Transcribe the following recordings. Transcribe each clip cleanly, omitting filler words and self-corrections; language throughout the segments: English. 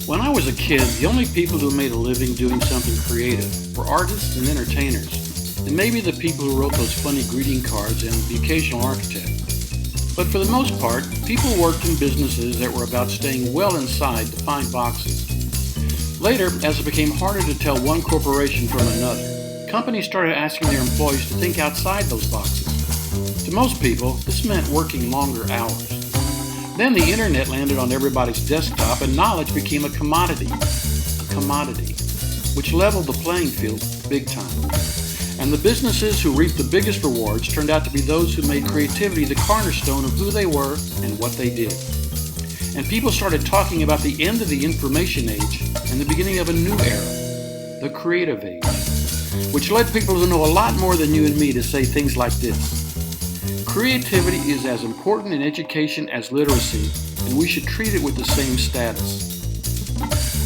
When I was a kid, the only people who made a living doing something creative were artists and entertainers, and maybe the people who wrote those funny greeting cards and the occasional architect. But for the most part, people worked in businesses that were about staying well inside defined boxes. Later, as it became harder to tell one corporation from another, companies started asking their employees to think outside those boxes. To most people, this meant working longer hours. Then the internet landed on everybody's desktop and knowledge became a commodity, which leveled the playing field big time. And the businesses who reaped the biggest rewards turned out to be those who made creativity the cornerstone of who they were and what they did. And people started talking about the end of the information age and the beginning of a new era, the creative age, which led people who know a lot more than you and me to say things like this. Creativity is as important in education as literacy, and we should treat it with the same status.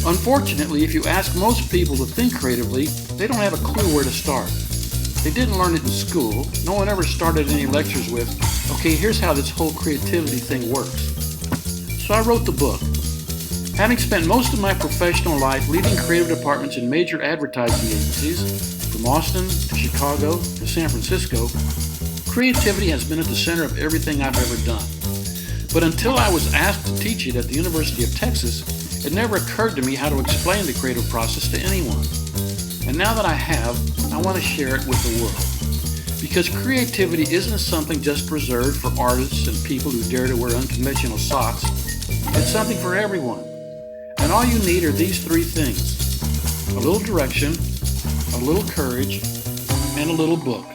Unfortunately, if you ask most people to think creatively, they don't have a clue where to start. They didn't learn it in school. No one ever started any lectures with, okay, here's how this whole creativity thing works. So I wrote the book. Having spent most of my professional life leading creative departments in major advertising agencies, from Austin to Chicago to San Francisco, creativity has been at the center of everything I've ever done. But until I was asked to teach it at the University of Texas, it never occurred to me how to explain the creative process to anyone. And now that I have, I want to share it with the world. Because creativity isn't something just reserved for artists and people who dare to wear unconventional socks. It's something for everyone. And all you need are these three things: a little direction, a little courage, and a little book.